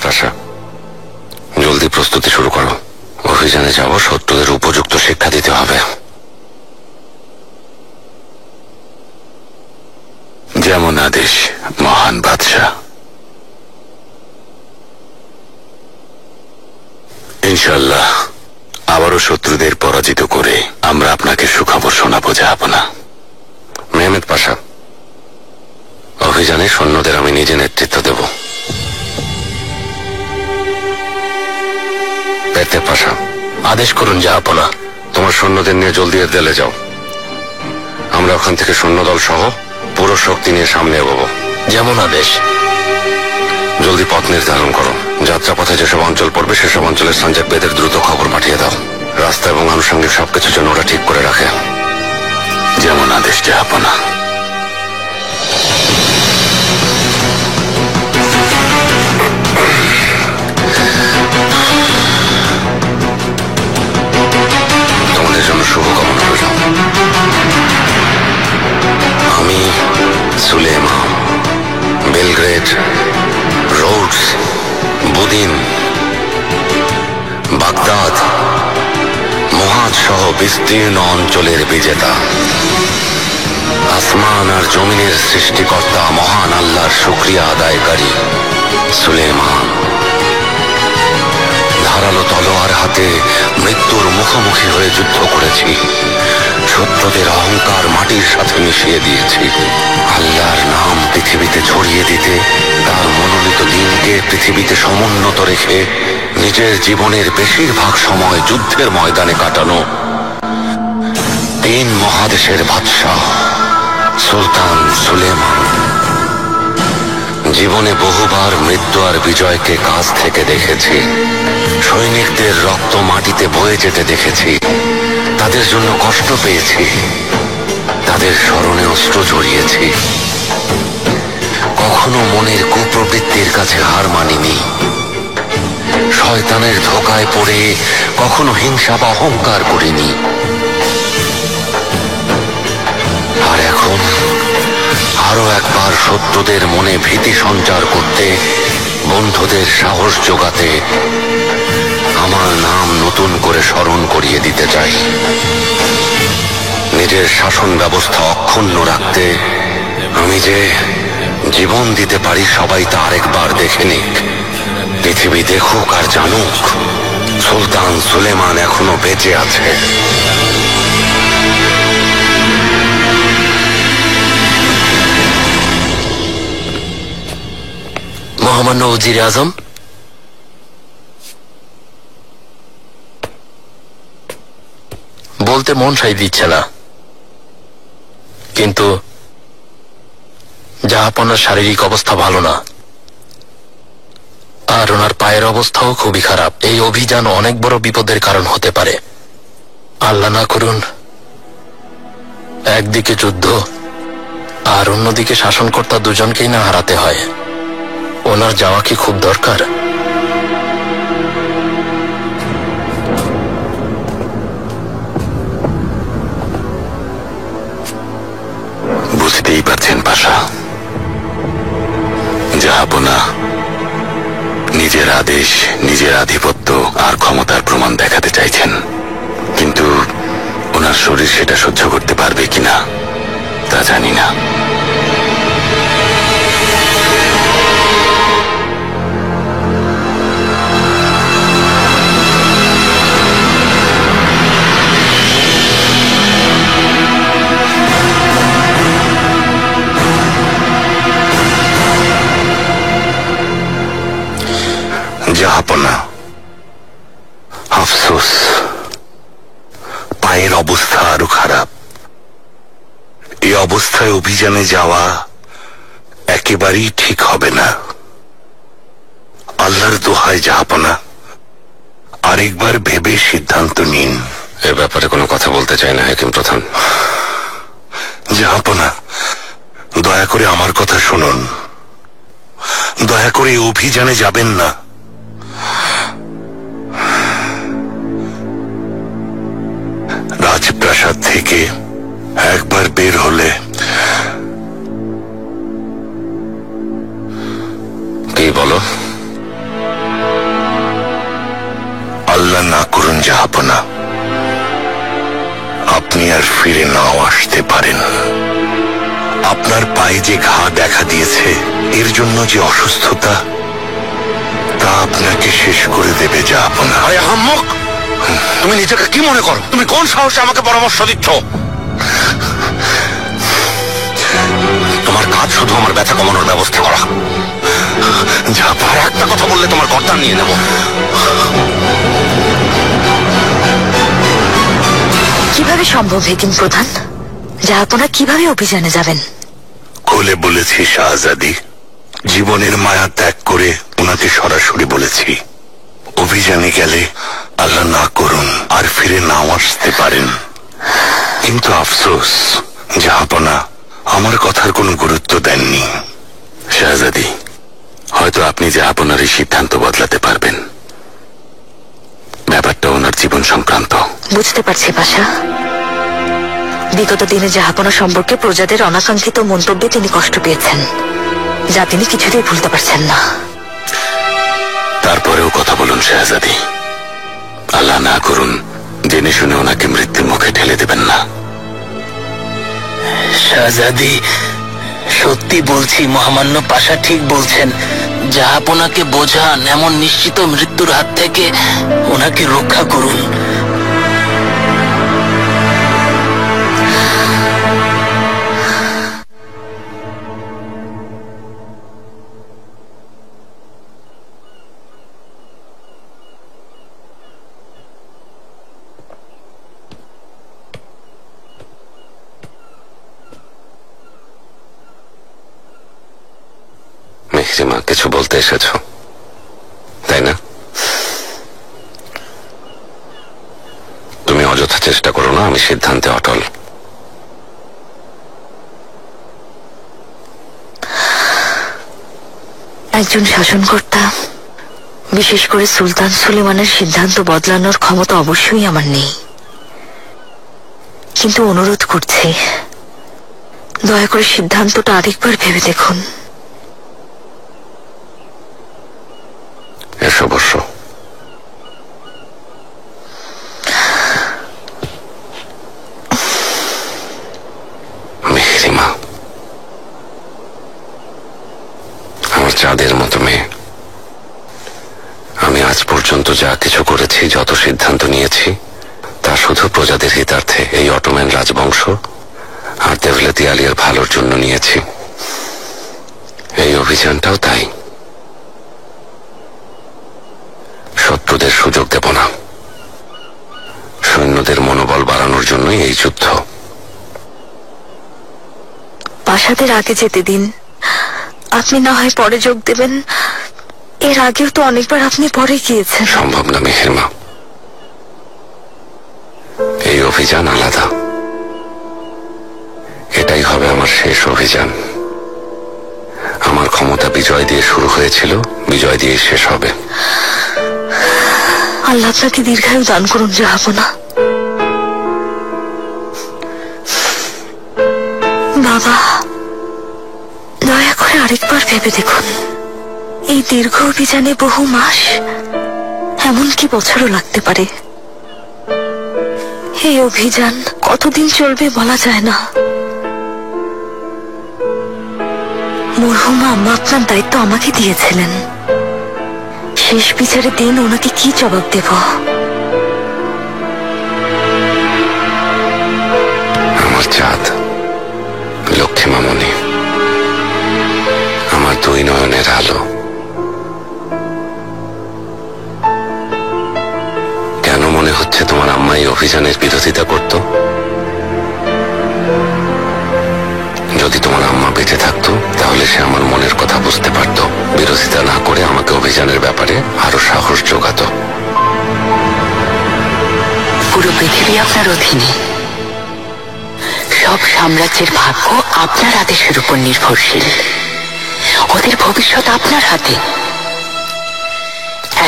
পাশা, জলদি প্রস্তুতি শুরু করো। অভিযানে যাব, শত্রুদের উপযুক্ত শিক্ষা দিতে হবে। যেমন আদেশ মহান বাদশাহ। ইনশাল্লাহ আবারও শত্রুদের পরাজিত করে আমরা আপনাকে সুখবর শোনাবো জাহাপনা। মেহমেদ পাশা, অভিযানে সৈন্যদের আমি নিজে নেতৃত্ব দেব। পেতে পাশা, আদেশ করুন জাহাপনা। তোমার সৈন্যদের নিয়ে জলদি এর দেলে যাও। আমরা ওখান থেকে সৈন্যদল সহ পুরো শক্তি নিয়ে সামনে এগোবো। যেমন আদেশ। জলদি পথ নির্ধারণ করো। যাত্রাপথে যেসব অঞ্চল পড়বে সেসব অঞ্চলের সাঞ্জাকবেদের দ্রুত খবর পাঠিয়ে দাও। রাস্তা এবং আনুষঙ্গিক সবকিছু যেন ওরা ঠিক করে রাখে। যেমন আদেশ জাহাপনা। তোমাদের জন্য শুভকামনা রইল। আমি সুলেমান, বেলগ্রেড, রোডস, বুদিন, বাগদাদ, মহাজ সহ বিস্তীর্ণ অঞ্চলের বিজেতা, আসমান আর জমিনের সৃষ্টিকর্তা মহান আল্লাহর শুকরিয়া আদায়কারী সুলেমান। ধারালো তলোয়ার হাতে মৃত্যুর মুখোমুখি হয়ে যুদ্ধ করেছি। শত্রুদের অহংকার মাটির সাথে মিশিয়ে দিয়েছি। আল্লাহর নাম পৃথিবীতে ছড়িয়ে দিতে, তার মনোনীত দিনকে পৃথিবীতে সমুন্নত রেখে নিজের জীবনের বেশিরভাগ সময় যুদ্ধের ময়দানে কাটানো 3 মহাদেশের বাদশাহ সুলতান সুলেমান। জীবনে বহুবার মৃত্যু আর বিজয়কে কাছ থেকে দেখেছি। সৈনিকদের রক্ত মাটিতে বয়ে যেতে দেখেছি। তাদের জন্য কষ্ট পেয়েছি। তাদের স্মরণে অশ্রু ঝরিয়েছি। কখনো মনের কুপ্রবৃত্তির কাছে হার মানিনি। শয়তানের ধোকায় পড়ে কখনো হিংসা বা অহংকার করিনি। আর এখন আরো একবার শত্রুদের মনে ভীতি সঞ্চার করতে, বন্ধুদের সাহস জোগাতে আমার নাম নতুন করে স্মরণ করিয়ে দিতে চাই। নিজের শাসন ব্যবস্থা অক্ষুণ্ণ রাখতে আমি যে জীবন দিতে পারি সবাই তা আরেকবার দেখে নিক। পৃথিবী দেখুক আর জানুক সুলতান সুলেমান এখনো বেঁচে আছে। মহামান্য উজির আজম, বলতে মন সাই দিচ্ছে না, কিন্তু জাহাপনার শারীরিক অবস্থা ভালো না, আর ওনার পায়ের অবস্থাও খুবই খারাপ। এই অভিযান অনেক বড় বিপদের কারণ হতে পারে। আল্লাহ না করুন একদিকে যুদ্ধ আর অন্যদিকে শাসনকর্তা দুজনকেই না হারাতে হয়। ওনার যাওয়া কি খুব দরকার? বুঝতেই পারছেন পাশা, জাহাপনা নিজের আদেশ, নিজের আধিপত্য আর ক্ষমতার প্রমাণ দেখাতে চাইছেন, কিন্তু ওনার শরীর সেটা সহ্য করতে পারবে কিনা তা জানি না। জাহাপনা, আফসোস পায়ের অবস্থা আরো খারাপ। এই অবস্থায় অভিযানে যাওয়া একেবারেই ঠিক হবে না। আল্লাহর দোহাই জাহাপনা, আরেকবার ভেবে সিদ্ধান্ত নিন। এ ব্যাপারে কোনো কথা বলতে চাই না হাকিম প্রধান। জাহাপনা, দয়া করে আমার কথা শুনুন। দয়া করে এই অভিযানে যাবেন না। রাজপ্রাসাদ থেকে একবার বের হলে কি বলো? আপনার পায়ে যে ঘা দেখা দিয়েছে, এর জন্য যে অসুস্থতা, তা আপনাকে শেষ করে দেবে জাহাপনা। আরে আহাম্মক, তুমি নিজেকে কি মনে করো? তুমি কোন সাহসে আমাকে পরামর্শ দিচ্ছ? তোমার কাজ শুধু আমার ব্যথা কমানোর ব্যবস্থা করা। আর একটা কথা বললে তোমার গর্দান নিয়ে নেব। কিভাবে সম্ভব হেকিম প্রধান? জাহাপনা কিভাবে অভিযানে যাবেন? খুলে বলেছি শাহজাদি, জীবনের মায়া ত্যাগ করে ওনাকে সরাসরি বলেছি, অভিযানে গেলে আল্লাহ না করুন আর ফিরে নাও আসতে পারেন। কিন্তু আফসোস, জাহাপনা আমার কথার কোনো গুরুত্ব দেননি। শাহজাদি, হয়তো আপনি জাহাপনার এই সিদ্ধান্ত বদলাতে পারবেন। ব্যাপারটা ওনার জীবন সংক্রান্ত। বুঝতে পারছি পাশা। বিগত দিনে জাহাপনা সম্পর্কে প্রজাদের অনাকাঙ্ক্ষিত মন্তব্যে তিনি কষ্ট পেয়েছেন, যা তিনি কিছুতেই ভুলতে পারছেন না। তারপরেও কথা বলুন শাহজাদি, আল্লাহ না করুন জেনে শুনে ওনাকে মৃত্যুর মুখে ঠেলে দেবেন না। শাহজাদি, সত্যি বলছি, মহামান্য পাশা ঠিক বলছেন। জাহাপনাকে বোঝান, এমন নিশ্চিত মৃত্যুর হাত থেকে ওনাকে রক্ষা করুন। মেহরিমা, কিছু বলতে এসেছো তাই না? তুমি অযথা চেষ্টা করো না, আমি সিদ্ধান্তে অটল। একজন শাসনকর্তা, বিশেষ করে সুলতান সুলেমানের সিদ্ধান্ত বদলানোর ক্ষমতা অবশ্যই আমার নেই, কিন্তু অনুরোধ করছি, দয়া করে সিদ্ধান্তটা আরেকবার ভেবে দেখুন। এসো বসো। মেহরিমা আমার চাঁদের মতো মেয়ে। আমি আজ পর্যন্ত যা কিছু করেছি, যত সিদ্ধান্ত নিয়েছি, তা শুধু প্রজাদের হিতার্থে, এই অটোম্যান রাজবংশ আর দেভলেতি আলিয়ার ভালোর জন্য নিয়েছি। এই অভিযানটাও তাই। শত্রুদের সুযোগ দেব না। সৈন্যদের মনোবল বাড়ানোর জন্যই এই যুদ্ধ। পাশাদের আগে যেতে দিন, আপনি না হয় পরে যোগ দেবেন। এর আগেও তো অনেকবার আপনি পরে গিয়েছেন। সম্ভব না মেহেরমা, এই অভিযান আলাদা। এটাই হবে আমার শেষ অভিযান। আমার ক্ষমতা বিজয় দিয়ে শুরু হয়েছিল, বিজয় দিয়ে শেষ হবে। আল্লাহ আপনাকে দীর্ঘায়ু দান করুন জাহাপনা। বাবা, দয়া করে আরেকবার ভেবে দেখুন। এই দীর্ঘ অভিযানে বহু মাস, এমনকি বছরও লাগতে পারে। এই অভিযান কতদিন চলবে বলা যায় না। মরহুমা আম্মা আপনার দায়িত্ব আমাকে দিয়েছিলেন। শেষ বিচারের দিন ওনাকে কি জবাব দেব? আমার চাঁদ, লক্ষ্মী মামনি, আমার দুই নয়নের আলো। কেন মনে হচ্ছে তোমার আম্মা এই অভিযানের বিরোধিতা করত? যদি তোমার আম্মা বেঁচে থাকতো, তাহলে সে আমার মনের কথা বুঝতে পারত, বিরোধিতা না করে আমাকে অভিযানের ব্যাপারে আরো সাহস যোগাতো। পুরো পৃথিবী আপনার অধীনে, সব সাম্রাজ্যের ভাগ্য আপনার আদেশের উপর নির্ভরশীল। ওদের ভবিষ্যৎ আপনার হাতে।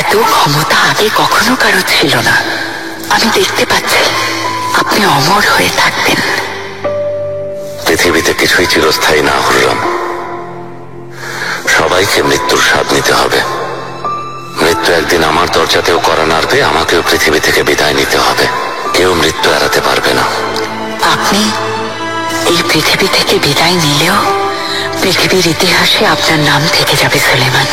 এত ক্ষমতা আগে কখনো কারো ছিল না। আমি দেখতে পাচ্ছি আপনি অমর হয়ে থাকবেন। পৃথিবীতে কিছুই চিরস্থায়ী না, হুররাম। সবাইকে মৃত্যুর স্বাদ নিতে হবে। মৃত্যু একদিন আমার দরজাতেও করা নাড়বে, আমাকেও পৃথিবী থেকে বিদায় নিতে হবে। কেউ মৃত্যু এড়াতে পারবে না। আপনি এই পৃথিবী থেকে বিদায় নিলেও পৃথিবীর ইতিহাসে আপনার নাম থেকে যাবে সুলেমান।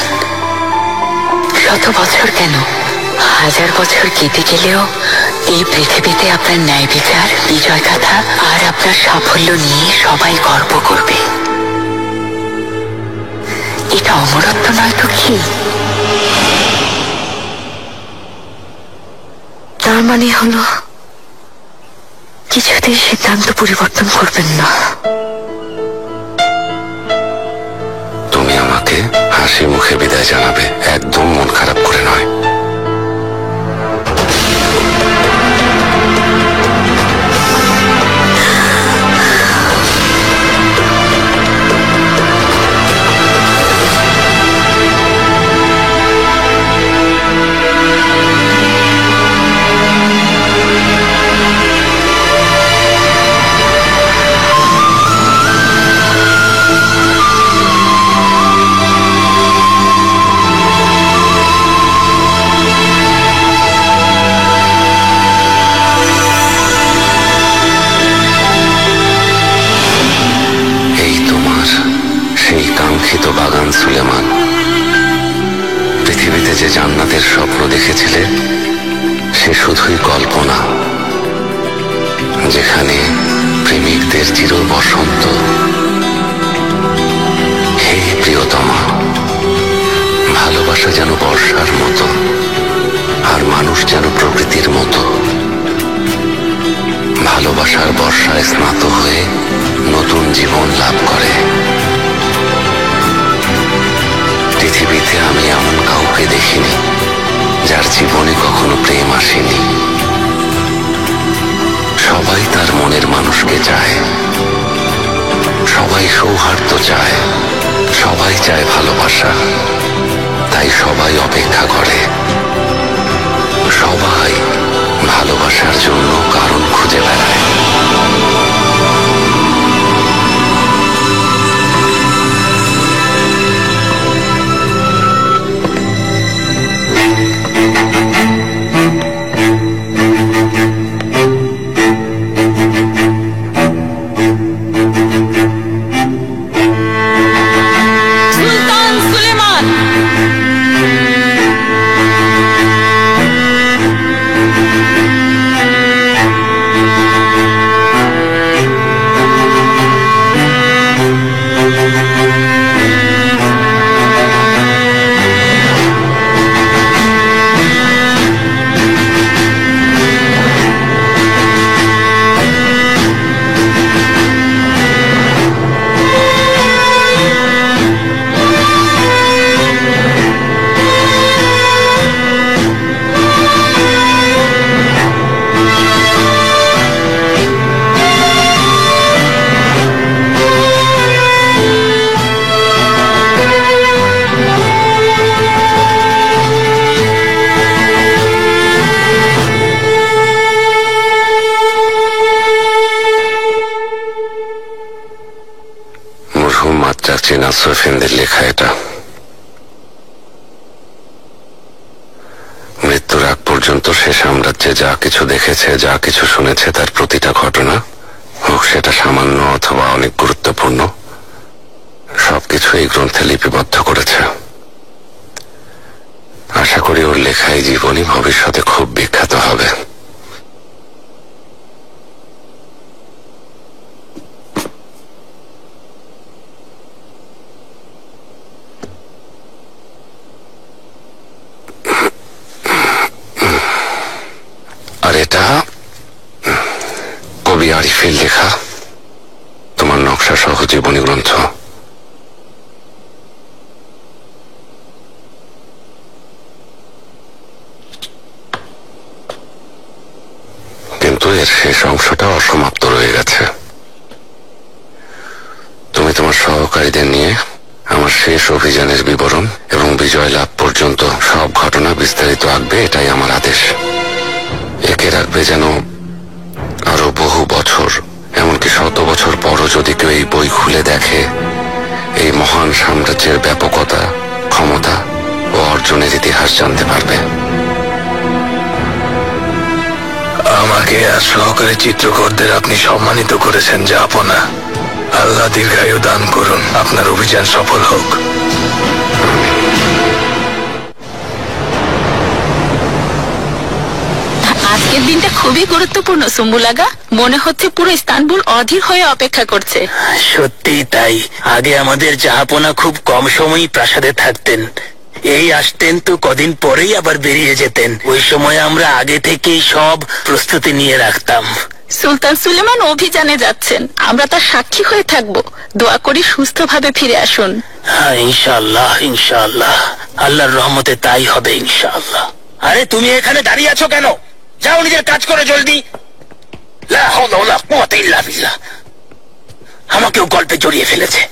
শত বছর কেন, 1000 বছর কেটে গেলেও এই পৃথিবীতে আপনার ন্যায় বিচার, বিজয় গাথা আর আপনার সাফল্য নিয়ে সবাই গর্ব করবে। এটা অমরত্ব নয় তো কি? তার মানে হলো কিছুতেই সিদ্ধান্ত পরিবর্তন করবেন না। তুমি আমাকে হাসি মুখে বিদায় জানাবে, একদম মন খারাপ করে নয়। বাগান সুলেমান, পৃথিবীতে যে জান্নাতের স্বপ্ন দেখেছিলে সে শুধুই কল্পনা, যেখানে প্রেমিকদের চির বসন্ত। হে প্রিয়তমা, ভালোবাসা যেন বর্ষার মতো, আর মানুষ যেন প্রকৃতির মতো। ভালোবাসার বর্ষায় স্নাত হয়ে নতুন জীবন লাভ করে। পৃথিবীতে আমি এমন কাউকে দেখিনি যার জীবনে কখনো প্রেম আসেনি। সবাই তার মনের মানুষকে চায়, সবাই সৌহার্দ্য চায়, সবাই চায় ভালোবাসা। তাই সবাই অপেক্ষা করে, সবাই ভালোবাসার জন্য কারণ খুঁজে বেড়ায়। নাসরফেন্দের লেখা এটা। মৃত্যুর আগ পর্যন্ত সে সাম্রাজ্যে যা কিছু দেখেছে, যা কিছু শুনেছে, তার প্রতিটা ঘটনা, হোক সেটা সামান্য অথবা অনেক গুরুত্বপূর্ণ, সবকিছু এই গ্রন্থে লিপিবদ্ধ করেছে। আশা করি ওর লেখা এই জীবনই ভবিষ্যতে খুব বিখ্যাত হবে। আর এটা কবি আরিফের লেখা তোমার নকশা সহ জীবনী গ্রন্থ। কিন্তু এর শেষ অংশটা অসমাপ্ত রয়ে গেছে। তুমি তোমার সহকারীদের নিয়ে আমার শেষ অভিযানের বিবরণ এবং বিজয় লাভ পর্যন্ত সব ঘটনা বিস্তারিত আঁকবে, এটাই আমার আদেশ। একে রাখবে যেন আরো বহু বছর, এমনকি 100 বছর পরও যদি কেউ এই বই খুলে দেখে, এই মহান সাম্রাজ্যের ব্যাপকতা, ক্ষমতা ও অর্জনের ইতিহাস জানতে পারবে। আমাকে আর সহকারী চিত্রকরদের আপনি সম্মানিত করেছেন জাহাপনা। আল্লাহ দীর্ঘায়ু দান করুন, আপনার অভিযান সফল হোক। আজকের দিনটা খুবই গুরুত্বপূর্ণ সুম্বুল আগা। মনে হচ্ছে পুরো ইস্তানবুল অধীর হয়ে অপেক্ষা করছে। সত্যি তাই। আগে আমাদের জাহাপনা খুব কম সময়ই প্রাসাদে থাকতেন। এই আসতেন তো কদিন পরেই আবার বেরিয়ে যেতেন। ওই সময় আমরা আগে থেকেই সব প্রস্তুতি নিয়ে রাখতাম। সুলতান সুলেমান অভিযানে যাচ্ছেন, আমরা তার সাক্ষী হয়ে থাকব। দোয়া করি সুস্থভাবে ফিরে আসুন। হ্যাঁ, ইনশাআল্লাহ ইনশাআল্লাহ, আল্লাহর রহমতে তাই হবে ইনশাআল্লাহ। আরে তুমি এখানে দাঁড়িয়ে আছো কেন? যাও নিজের কাজ করে জলদি। লা হাওলা ওয়ালা কুওয়াতা ইল্লা বিল্লাহ। আমাকেও গল্পে জড়িয়ে ফেলেছে।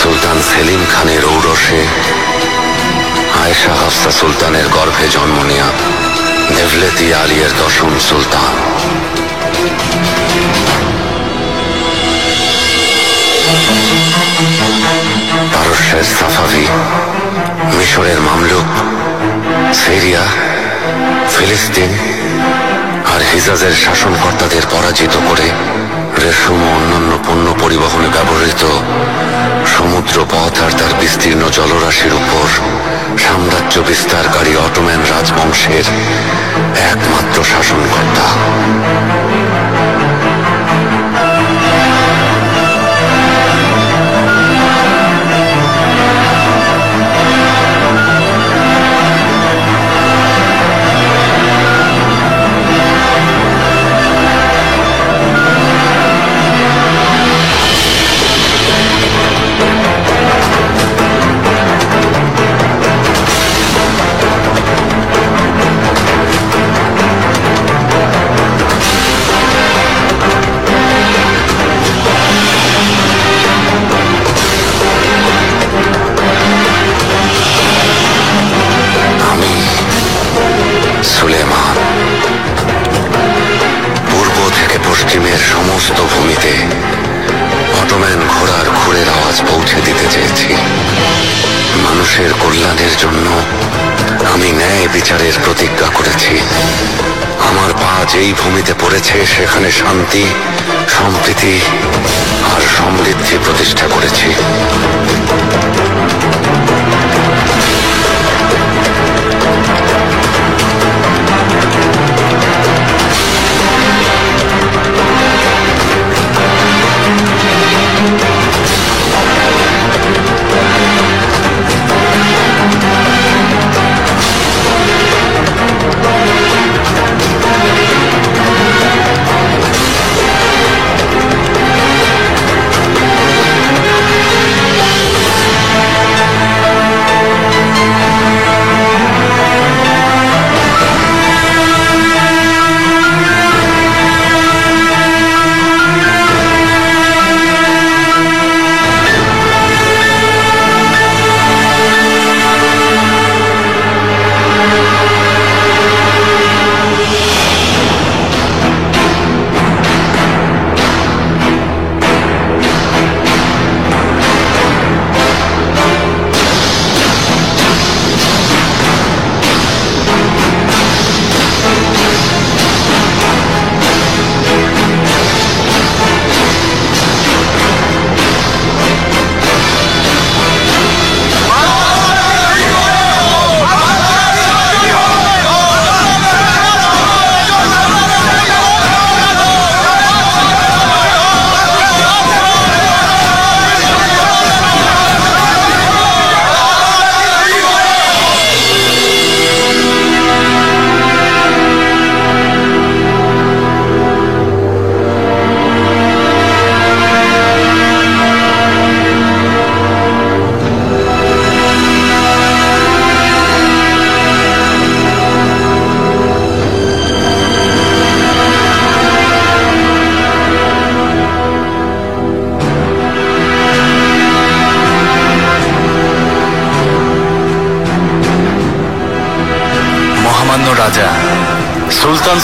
সুলতান সেলিম খানের ঔরসে আয়েশা হাফসা সুলতানের গর্ভে জন্ম নেয়া দেভলেতি আলিয়ের দশম সুলতান। পারস্যের সাফাভি, মিশরের মামলুক, সিরিয়া, ফিলিস্তিন আর হিজাজের শাসনকর্তাদের পরাজিত করে রেশম ও অন্যান্য পণ্য পরিবহনে ব্যবহৃত সমুদ্র পথ আর তার বিস্তীর্ণ জলরাশির উপর সাম্রাজ্য বিস্তারকারী অটোম্যান রাজবংশের একমাত্র শাসনকর্তা। সুলেমান পূর্ব থেকে পশ্চিমের সমস্ত ভূমিতে অটোম্যান ঘোড়ার খুরের আওয়াজ পৌঁছে দিতে চেয়েছি। মানুষের কল্যাণের জন্য আমি ন্যায় বিচারের প্রতিজ্ঞা করেছি। আমার পা যেই ভূমিতে পড়েছে সেখানে শান্তি, সম্প্রীতি আর সমৃদ্ধি প্রতিষ্ঠা করেছি।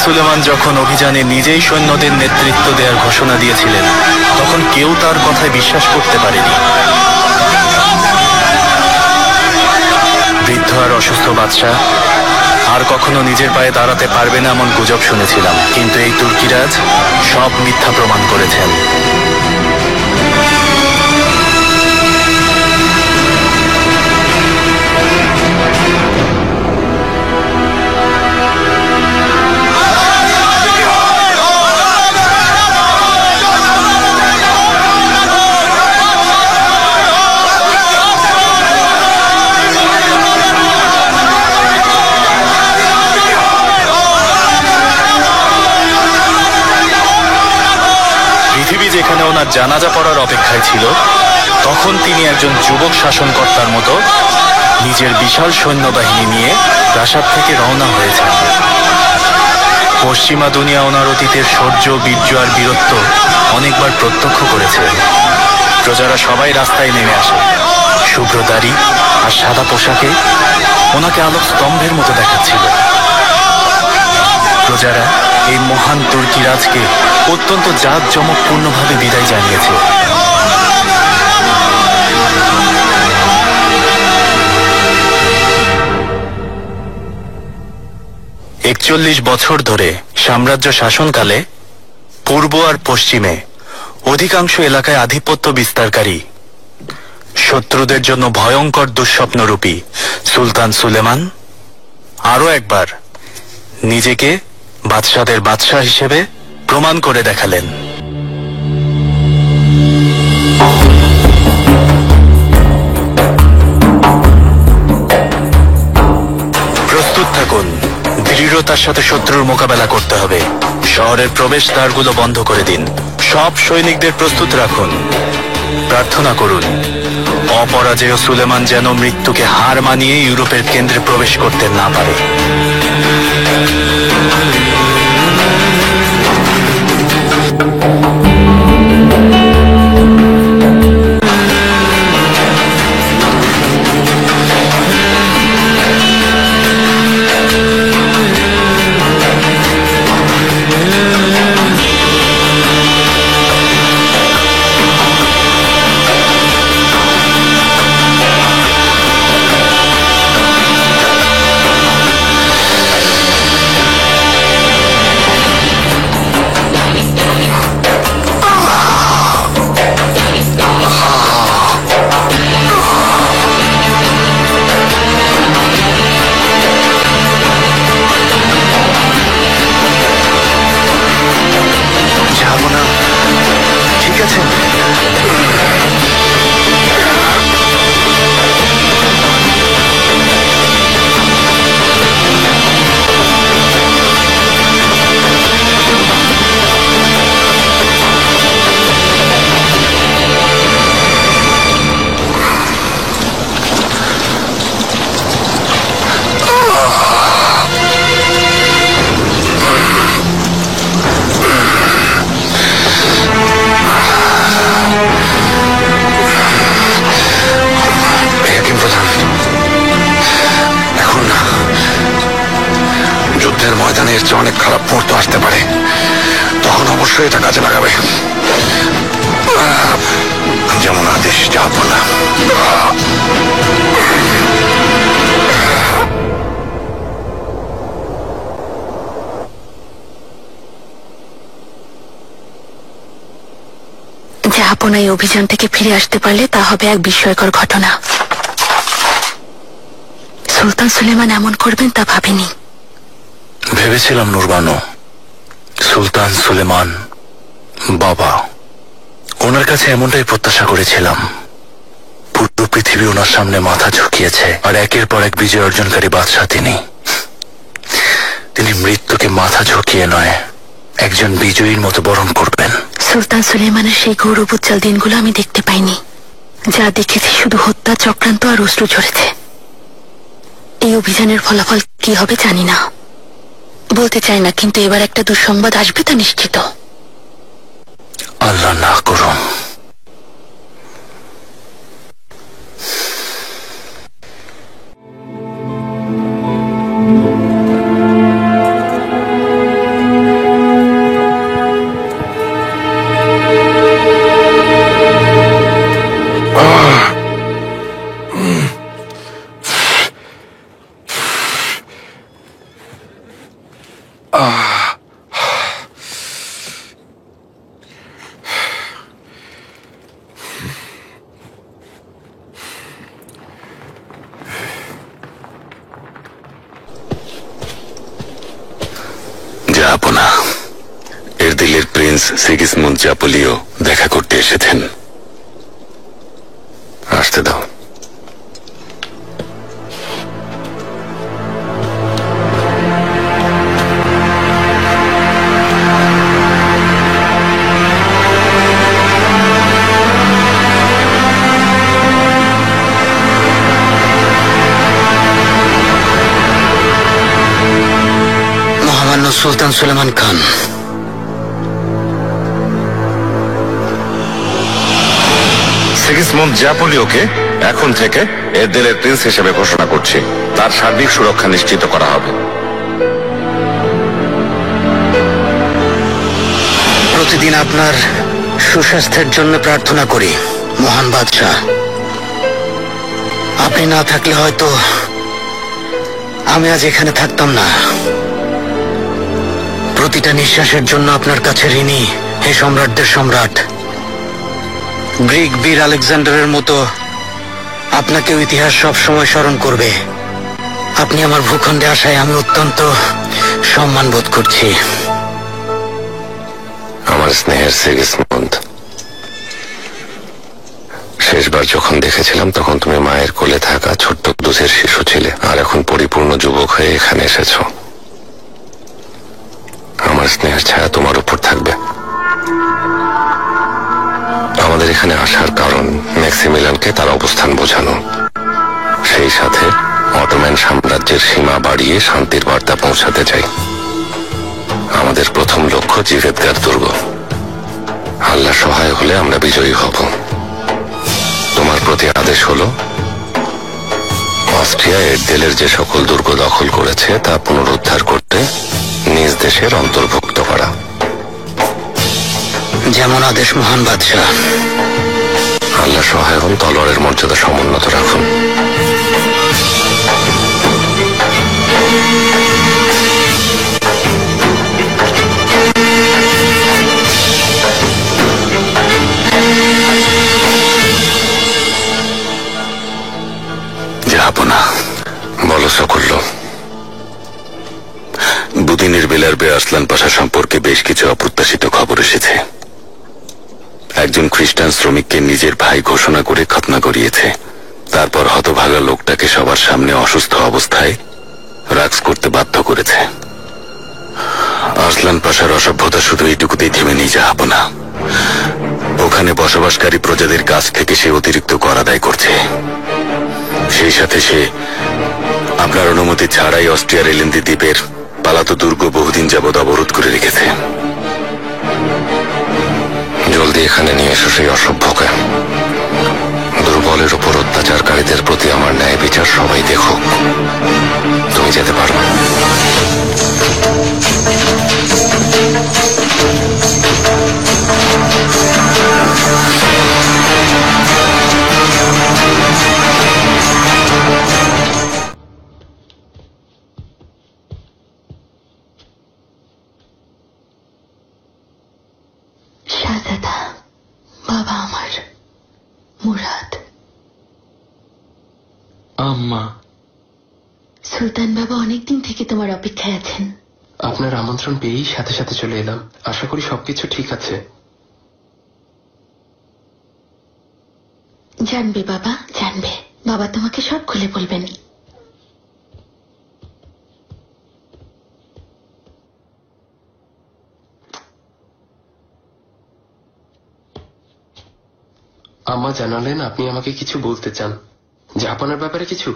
সুলেমান যখন অভিযানে নিজেই সৈন্যদের নেতৃত্ব দেওয়ার ঘোষণা দিয়েছিলেন, তখন কেউ তার কথায় বিশ্বাস করতে পারেনি। বৃদ্ধ আর অসুস্থ বাদশাহ আর কখনো নিজের পায়ে দাঁড়াতে পারবে না এমন গুজব শুনেছিলাম, কিন্তু এই তুর্কিরাজ সব মিথ্যা প্রমাণ করেছেন। যেখানে ওনার জানাজা পড়ার অপেক্ষায় ছিল, তখন তিনি একজন যুবক শাসনকর্তার মতো নিজের বিশাল সৈন্যবাহিনী নিয়ে প্রাসাদ থেকে রওনা হয়েছেন। পশ্চিমা দুনিয়া ওনার অতীতের শৌর্য, বীর্য আর বীরত্ব অনেকবার প্রত্যক্ষ করেছে। প্রজারা সবাই রাস্তায় নেমে আসে, শুভ্র দাড়ি আর সাদা পোশাকে ওনাকে আলোক স্তম্ভের মতো দেখাচ্ছিল। প্রজারা এই মহান তুর্কি রাজকে অত্যন্ত জাঁকজমকপূর্ণভাবে বিদায় জানিয়েছে। ৪১ বছর ধরে সাম্রাজ্য শাসনকালে পূর্ব আর পশ্চিমে অধিকাংশ এলাকায় আধিপত্য বিস্তারকারী, শত্রুদের জন্য ভয়ঙ্কর দুঃস্বপ্নরূপী সুলতান সুলেমান আরো একবার নিজেকে বাদশাদের বাদশাহ হিসেবে প্রমাণ করে দেখালেন। প্রস্তুত থাকুন, দৃঢ়তার সাথে শত্রুর মোকাবেলা করতে হবে। শহরের প্রবেশ দ্বারগুলো বন্ধ করে দিন, সব সৈনিকদের প্রস্তুত রাখুন। প্রার্থনা করুন অপরাজেয় সুলেমান যেন মৃত্যুকে হার মানিয়ে ইউরোপের কেন্দ্রে প্রবেশ করতে না পারে। ময়দানের চেয়ে অনেক খারাপ মুহূর্ত আসতে পারে, তখন অবশ্যই এটা কাজে লাগাবে। যেমন আদেশ যাবো না। জাহাপনা এই অভিযান থেকে ফিরে আসতে পারলে তা হবে এক বিস্ময়কর ঘটনা। সুলতান সুলেমান এমন করবেন তা ভাবিনি। ভেবেছিলাম নুরবানো, সুলতান সুলেমান বাবা, ওনার কাছে এমনটাই প্রত্যাশা করেছিলাম। পুরো পৃথিবী ওনার সামনে মাথা ঝুঁকিয়েছে, আর একের পর এক বিজয় অর্জনকারী বাদশাহ তিনি মৃত্যুকে মাথা ঝুঁকিয়ে নয়, একজন বিজয়ীর মতো বরণ করবেন। সুলতান সুলেমানের সেই গৌরবোজ্জ্বল দিনগুলো আমি দেখতে পাইনি। যা দেখেছি শুধু হত্যা, চক্রান্ত আর অশ্রু ঝরেছে। এই অভিযানের ফলাফল কি হবে জানি না, বলতে চাই না, কিন্তু এবার একটা দুঃসংবাদ আসবে তা নিশ্চিত। আল্লাহ না করুন। প্রিন্স সিগিসমুন্ড জাপোলিও দেখা করতে এসেছেন। আসতে দাও। মহামান্য সুলতান সুলেমান খান, সিগিসমুন্ড জাপোলিওকে এখন থেকে এদেলের প্রিন্স হিসেবে ঘোষণা করছি। তার সার্বিক সুরক্ষা নিশ্চিত করা হবে। প্রতিদিন আপনার সুস্বাস্থ্যের জন্য প্রার্থনা করি মহান বাদশাহ। আপনি না থাকলে হয়তো আমি আজ এখানে থাকতাম না। প্রতিটা নিঃশ্বাসের জন্য আপনার কাছে ঋণী হে সম্রাটদের সম্রাট। গ্রিক বীর আলেকজান্ডারের মতো আপনাকেও ইতিহাস সব সময় স্মরণ করবে। আপনি আমার ভূখণ্ডে আসায় আমি অত্যন্ত সম্মান বোধ করছি। আমার স্নেহের সিগিসমুন্ড, শেষবার যখন দেখেছিলাম তখন তুমি মায়ের কোলে থাকা ছোট্ট দুধের শিশু ছিলে, আর এখন পরিপূর্ণ যুবক হয়ে এখানে এসেছো। আমার স্নেহের ছায়া তোমার উপর থাকবে। আমাদের এখানে আসার কারণ ম্যাক্সিমিলানকে তার অবস্থান বোঝানো, সেই সাথে অটোম্যান সাম্রাজ্যের সীমা বাড়িয়ে শান্তির বার্তা পৌঁছাতে চাই। আমাদের প্রথম লক্ষ্য জিভেদগার দুর্গ। আল্লাহ সহায় হলে আমরা বিজয়ী হব। তোমার প্রতি আদেশ হলো অস্ট্রিয়া এরদেলের যে সকল দুর্গ দখল করেছে তা পুনরুদ্ধার করতে নিজ দেশের অন্তর্ভুক্ত করা। যেমন আদেশ মহান বাদশাহ। আল্লাহ সহায় হন, তলোয়ারের মর্যাদা সমুন্নত রাখুন। যাব না। বলো সকল্য। বুদিনের বেলারবে আরসলান পাশা সম্পর্কে বেশ কিছু অপ্রত্যাশিত খবর এসেছে। একজন খ্রিস্টান শ্রমিককে নিজের ভাই ঘোষণা করে খতনা করিয়েছে। তারপর হতভাগা লোকটাকে সবার সামনে অসুস্থ অবস্থায় রাক্স করতে বাধ্য করেছে। আরসলান পাশার অসভ্যতা শুধু এইটুকুতেই থেমে নিয়ে যাব না। ওখানে বসবাসকারী প্রজাদের কাছ থেকে সে অতিরিক্ত কর আদায় করছে। সেই সাথে সে আপনার অনুমতি ছাড়াই অস্ট্রিয়ার এলেন্দি দ্বীপের পালাতো দুর্গ বহুদিন যাবৎ অবরোধ করে রেখেছে। জলদি এখানে নিয়ে এসো সেই অসভ্যকে। দুর্বলের উপর অত্যাচারকারীদের প্রতি আমার ন্যায় বিচার সবাই দেখুক। তুমি যেতে পারো। শাহজাদা, বাবা আমার, মুরাদ। আম্মা, সুলতান বাবা অনেকদিন থেকে তোমার অপেক্ষায় আছেন। আপনার আমন্ত্রণ পেয়েই সাথে সাথে চলে এলাম। আশা করি সবকিছু ঠিক আছে। জানবে বাবা, জানবে। বাবা তোমাকে সব খুলে বলবেন। আম্মা জানালেন আপনি আমাকে কিছু বলতে চান। জাপানের ব্যাপারে কিছু?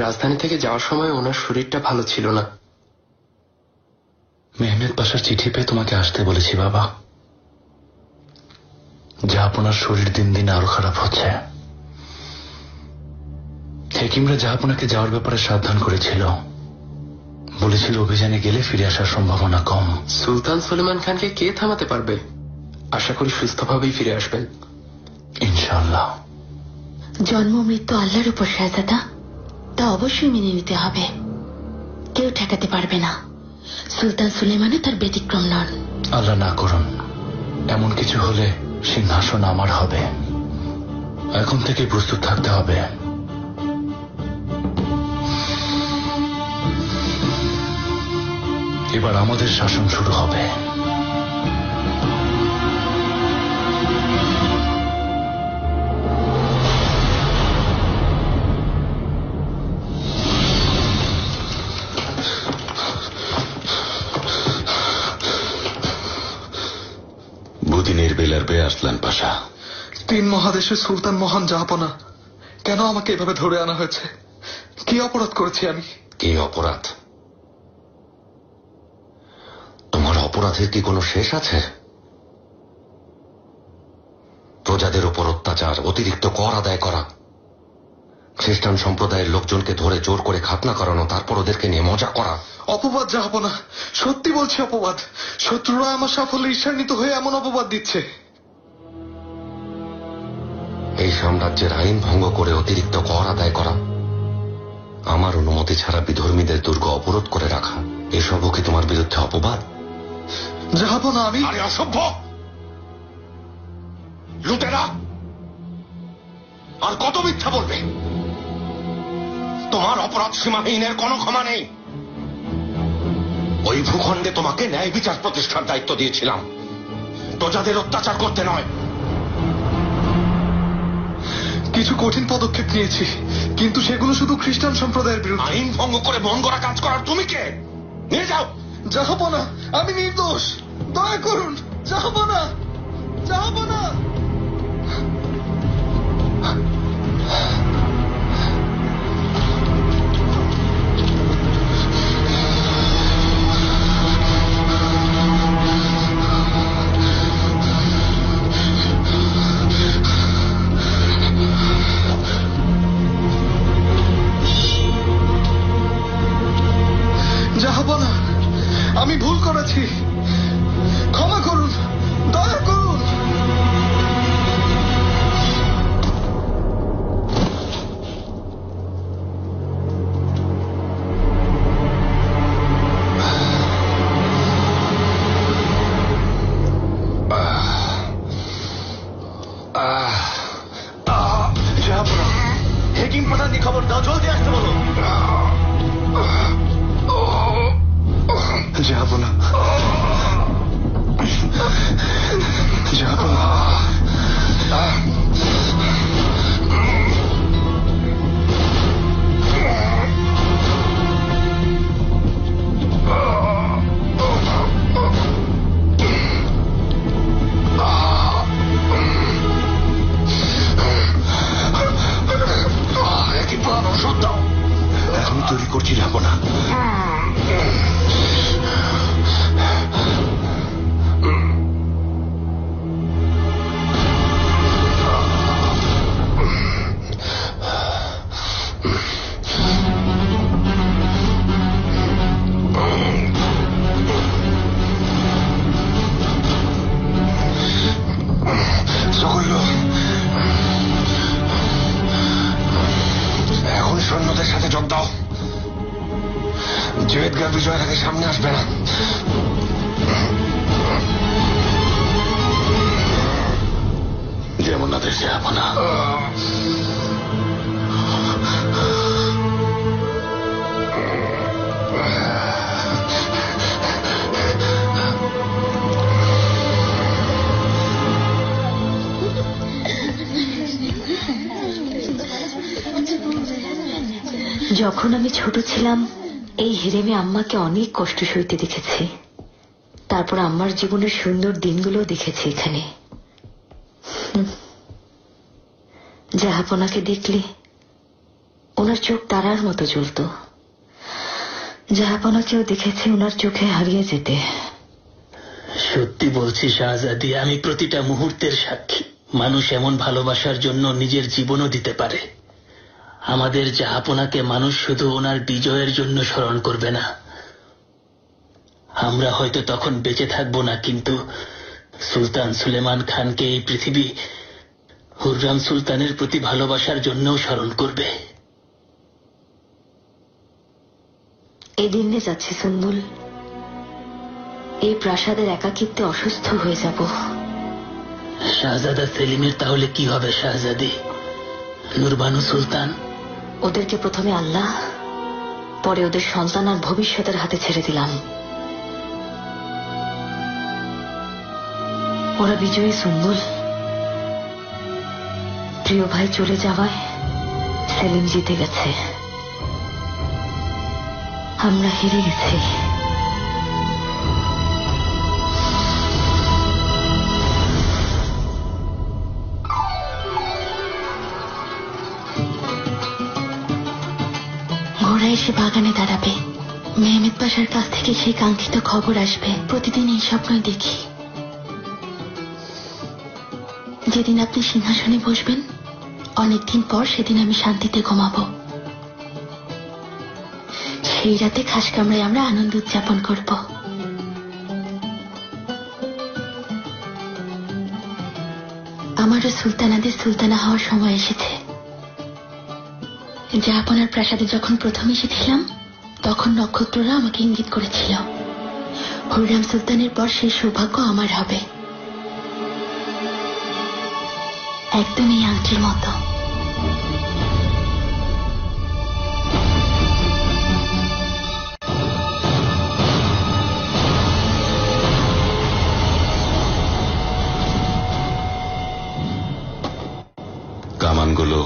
রাজধানী থেকে যাওয়ার সময় ওনার শরীরটা ভালো ছিল না। মেহমেদ পাশার চিঠি পেয়ে তোমাকে আসতে বলেছি বাবা। যা আপনার শরীর দিন দিন আরো খারাপ হচ্ছে। হেকিমরা যা আপনাকে যাওয়ার ব্যাপারে সাবধান করেছিল, বলেছিল অভিযানে গেলে ফিরে আসার সম্ভাবনা কম। সুলতান সুলেমান খানকে কে থামাতে পারবে? আশা করি সুস্থভাবেই ফিরে আসবেন ইনশাআল্লাহ। জন্ম মৃত্যু আল্লাহর উপর শাহজাদা, তা অবশ্যই মেনে নিতে হবে। কেউ ঠেকাতে পারবে না। সুলতান সুলেমানও তার ব্যতিক্রম নন। আল্লাহ না করুন, এমন কিছু হলে সিংহাসন আমার হবে। এখন থেকে প্রস্তুত থাকতে হবে। এবার আমাদের শাসন শুরু হবে। বহুদিনের বেলার বে আসলান পাশা। 3 মহাদেশের সুলতান মহান জাহাপনা, কেন আমাকে এভাবে ধরে আনা হয়েছে? কি অপরাধ করেছি আমি? কি অপরাধ? তোমার অপরাধের কি কোনো শেষ আছে? প্রজাদের উপর অত্যাচার, অতিরিক্ত কর আদায় করা, খ্রিস্টান সম্প্রদায়ের লোকজনকে ধরে জোর করে খাতনা করানো, তারপর ওদেরকে নিয়ে মজা করা। অপবাদ জাহাপনা, সত্যি বলছি অপবাদ। শত্রুরা আমার সাফল্যে ঈর্ষান্বিত হয়ে এমন অপবাদ দিচ্ছে। এই সাম্রাজ্যের আইন ভঙ্গ করে অতিরিক্ত কর আদায় করা, আমার অনুমতি ছাড়া বিধর্মীদের দুর্গ অবরোধ করে রাখা, এসবও কি তোমার বিরুদ্ধে অপবাদ? জাহাপনা, আমি আরে অসভ্য, লুটেরা! আর কত মিথ্যা বলবে? তোমার অপরাধ সীমাহীনের কোনো ক্ষমা নেই। ওই ভূখণ্ডে তোমাকে ন্যায় বিচার প্রতিষ্ঠার দায়িত্ব দিয়েছিলাম, প্রজাদের অত্যাচার করতে নয়। কিছু কঠিন পদক্ষেপ নিয়েছি, কিন্তু সেগুলো শুধু খ্রিস্টান সম্প্রদায়ের বিরুদ্ধে। আইন ভঙ্গ করে মন গড়া কাজ করার তুমি কে? নিয়ে যাও। জাহাপনা, আমি নির্দোষ, দয়া করুন। জাহাপনা, জাহাপনা। জাহাপনা, আমি ভুল করেছি, ক্ষমা করুন, দয়া করুন। জাহাপনা, হেকিম পাঠানকে খবর দাও, জলদি আসতে বলো। জাহাপনা, জাহাপনা, হেকিম পাঠান, ওষুধ দাও। এখনই তৈরি করছি জাহাপনা। এখন সৈন্যদের সাথে যোগ দাও। জেদগার বিজয়ের আগে সামনে আসবে না। যেমন আদেশ জাহাপনা। যখন আমি ছোট ছিলাম, এই হেরেমে আম্মাকে অনেক কষ্ট সইতে দেখেছি। তারপর আম্মার জীবনের সুন্দর দিনগুলো দেখেছি এখানে। জাহাপনাকে দেখলে ওনার চোখ তারার মতো জ্বলত। জাহাপনাকেও দেখেছি ওনার চোখে হারিয়ে যেতে। সত্যি বলছি শাহজাদি, আমি প্রতিটা মুহূর্তের সাক্ষী। মানুষ এমন ভালোবাসার জন্য নিজের জীবনও দিতে পারে। আমাদের জাহাপনাকে মানুষ শুধু ওনার বিজয়ের জন্য স্মরণ করবে না। আমরা হয়তো তখন বেঁচে থাকবো না, কিন্তু সুলতান সুলেমান খানকে এই পৃথিবী হুররাম সুলতানের প্রতি ভালোবাসার জন্যও স্মরণ করবে। এদিনে যাচ্ছি সুন্দর, এই প্রাসাদের একাকিত্বে অসুস্থ হয়ে যাব। শাহজাদা সেলিমের তাহলে কি হবে শাহজাদি? নুরবানু সুলতান? ওদেরকে প্রথমে আল্লাহ, পরে ওদের সন্তান আর ভবিষ্যতের হাতে ছেড়ে দিলাম। ওরা বিজয়ী সুন্দর। প্রিয় ভাই চলে যাওয়ায় সেলিম জিতে গেছে, আমরা হেরে গেছি। সে বাগানে দাঁড়াবে, মেহমেদ পাশার কাছ থেকে সেই কাঙ্ক্ষিত খবর আসবে। প্রতিদিন এই স্বপ্নই দেখি। যেদিন আপনি সিংহাসনে বসবেন, অনেকদিন পর সেদিন আমি শান্তিতে ঘুমাবো। সেই রাতে খাস কামরায় আমরা আনন্দ উদযাপন করব। আমারও সুলতানাদের সুলতানা হওয়ার সময় এসেছে। জাহাপনার প্রাসাদে যখন প্রথম এসেছিলাম, তখন নক্ষত্ররা আমাকে ইঙ্গিত করেছিল হুররাম সুলতানের পর সেই সৌভাগ্য আমার হবে, একদম এই আংটির মতো। কামানগুলো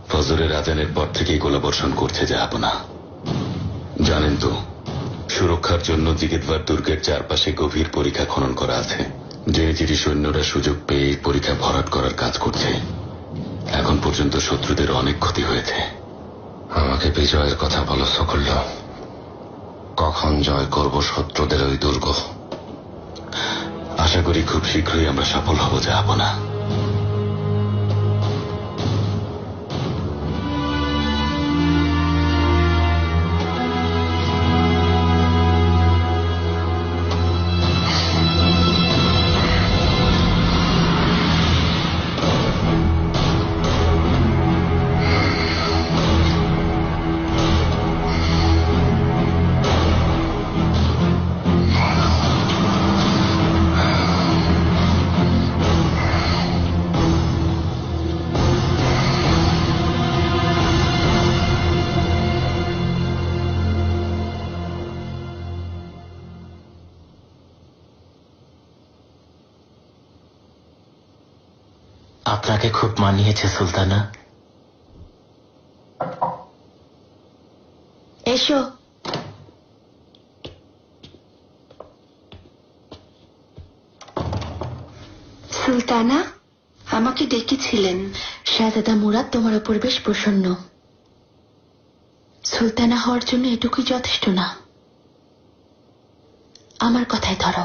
ফজরের আজানের পর থেকেই গোলাবর্ষণ করছে জাহাপনা। জানেন তো, সুরক্ষার জন্য জিগিতবার দুর্গের চারপাশে গভীর পরীক্ষা খনন করা আছে। জেনেজিরি সৈন্যরা সুযোগ পেয়ে পরীক্ষা ভরাট করার কাজ করছে। এখন পর্যন্ত শত্রুদের অনেক ক্ষতি হয়েছে। আমাকে বিজয়ের কথা বলো সকল্য। কখন জয় করব শত্রুদের ওই দুর্গ? আশা করি খুব শীঘ্রই আমরা সফল হব জাহাপনা। আপনাকে খুব মানিয়েছে সুলতানা। এসো। সুলতানা, আমাকে ডেকেছিলেন? শাহজাদা মুরাদ তোমার উপর বেশ প্রসন্ন। সুলতানা হওয়ার জন্য এটুকুই যথেষ্ট না। আমার কথায় ধরো,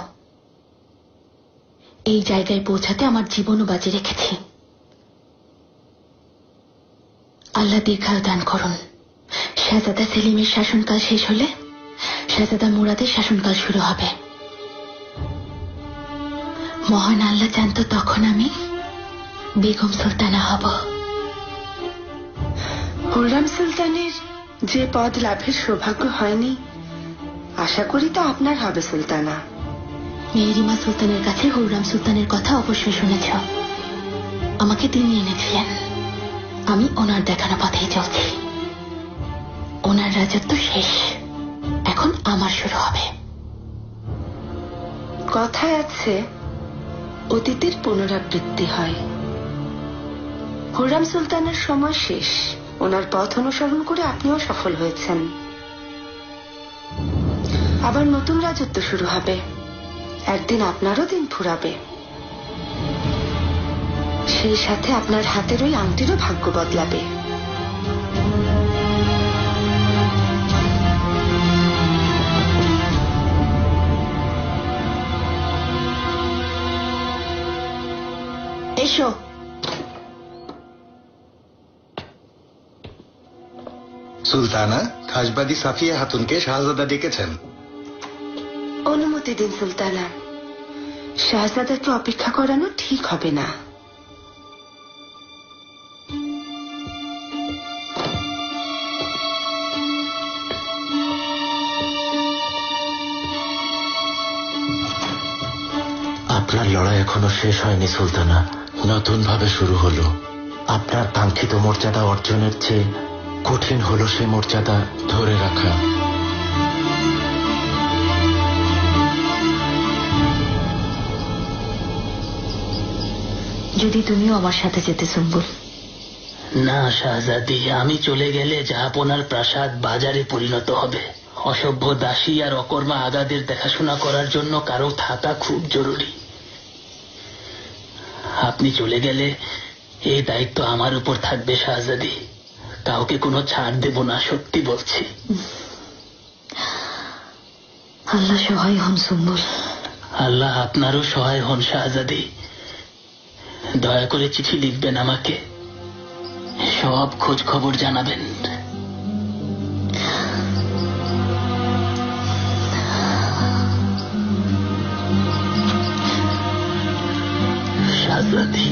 এই জায়গায় পৌঁছাতে আমার জীবনও বাজি রেখেছি। আল্লাহ দীর্ঘায়ু দান করুন। শাহজাদা সেলিমের শাসনকাল শেষ হলে শাহজাদা মুরাদের শাসনকাল শুরু হবে। মহান আল্লাহ জানত তখন আমি বেগম সুলতানা হব। হুররাম সুলতানের যে পদ লাভের সৌভাগ্য হয়নি, আশা করি তা আপনার হবে সুলতানা। মেহেরিমা সুলতানের কাছে হুররাম সুলতানের কথা অবশ্যই শুনেছ। আমাকে তিনি এনেছিলেন। আমি ওনার দেখানো পথেই চলছি। ওনার রাজত্ব শেষ, এখন আমার শুরু হবে। কথায় আছে, অতীতের পুনরাবৃত্তি হয়। হুররাম সুলতানের সময় শেষ। ওনার পথ অনুসরণ করে আপনিও সফল হয়েছেন। আবার নতুন রাজত্ব শুরু হবে। একদিন আপনারও দিন ফুরাবে। সেই সাথে আপনার হাতের ওই আংটিরও ভাগ্য বদলাবে। এসো। সুলতানা, খাসবাদী সাফিয়া হাতুনকে শাহজাদা ডেকেছেন। অনুমতি দিন সুলতানা। শাহজাদাকে অপেক্ষা করানো ঠিক হবে না। আপনার লড়াই এখনো শেষ হয়নি সুলতানা, নতুন ভাবে শুরু হলো। আপনার কাঙ্ক্ষিত মর্যাদা অর্জনের চেয়ে কঠিন হলো সে মর্যাদা ধরে রাখা। যদি তুমিও আমার সাথে যেতে সুম্বুল। না শাহজাদি, আমি চলে গেলে জাহাপনার প্রাসাদ বাজারে পরিণত হবে। অসভ্য দাসী আর অকর্মা আগাদের দেখাশোনা করার জন্য কারো থাকা খুব জরুরি। আপনি চলে গেলে এই দায়িত্ব আমার উপর থাকবে শাহজাদি। কাউকে কোনো ছাড় দেব না, সত্যি বলছি। আল্লাহ সহায় হন সুম্বুল। আল্লাহ আপনারও সহায় হন শাহজাদি। দয়া করে চিঠি লিখবেন আমাকে, সব খোঁজ খবর জানাবেন। শাহজাদি,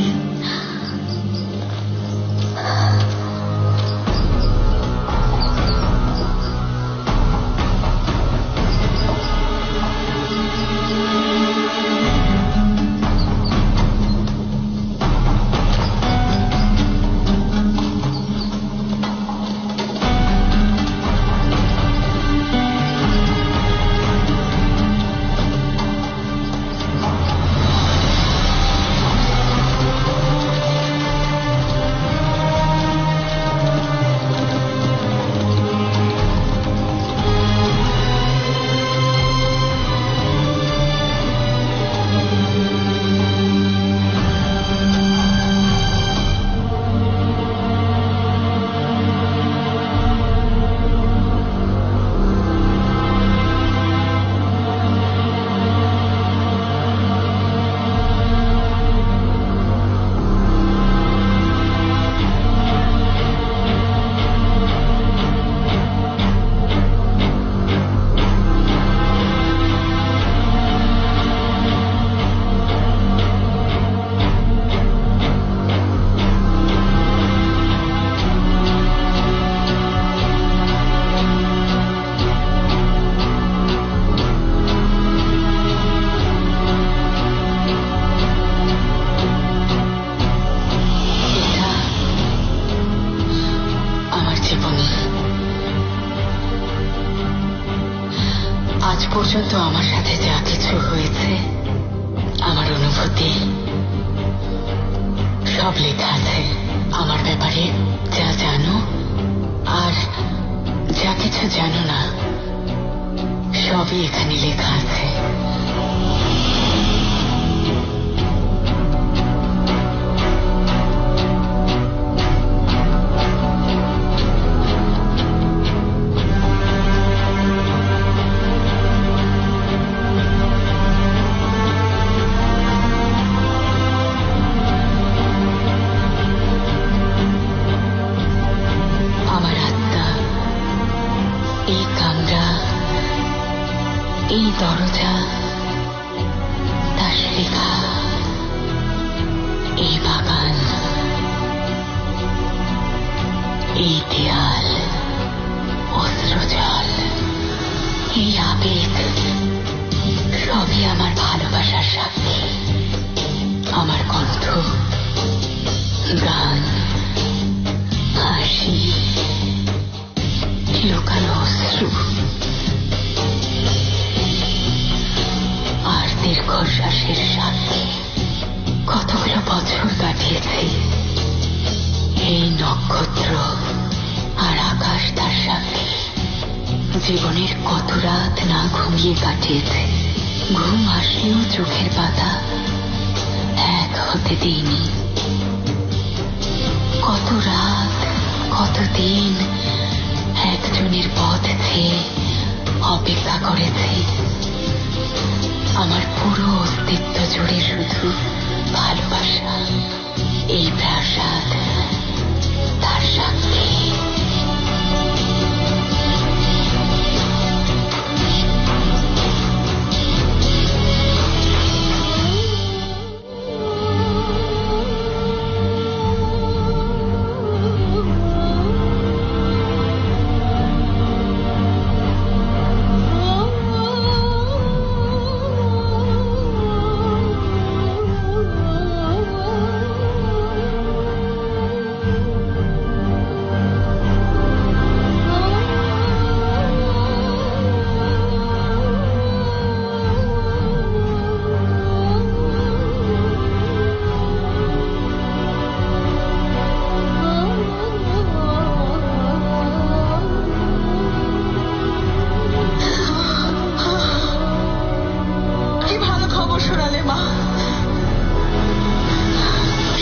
আজ পর্যন্ত আমার সাথে যা কিছু হয়েছে, আমার অনুভূতি সব লেখা আছে। আমার ব্যাপারে যা জানো আর যা কিছু জানো না, সবই এখানে লেখা আছে। এই দরজা, তার লেখা, এই বাগান, এই দেয়াল, অস্ত্রজল, এই আবেগ, সবই আমার ভালোবাসার সাথে। আমার কণ্ঠ, গান, হাসি, লুকানো অশ্রু আর দীর্ঘশ্বাসের সাথে কতগুলো বছর কাটিয়েছি। এই নক্ষত্র আর আকাশ তার সাথে জীবনের কত রাত না ঘুমিয়ে কাটিয়েছে। ঘুম আসলেও চোখের পাতা এক হতে দিইনি। কত রাত, কত দিন একজনের পথ চেয়ে অপেক্ষা করেছি। আমার পুরো অস্তিত্ব জুড়ে শুধু ভালোবাসা। এই প্রাসাদ তার সাক্ষী।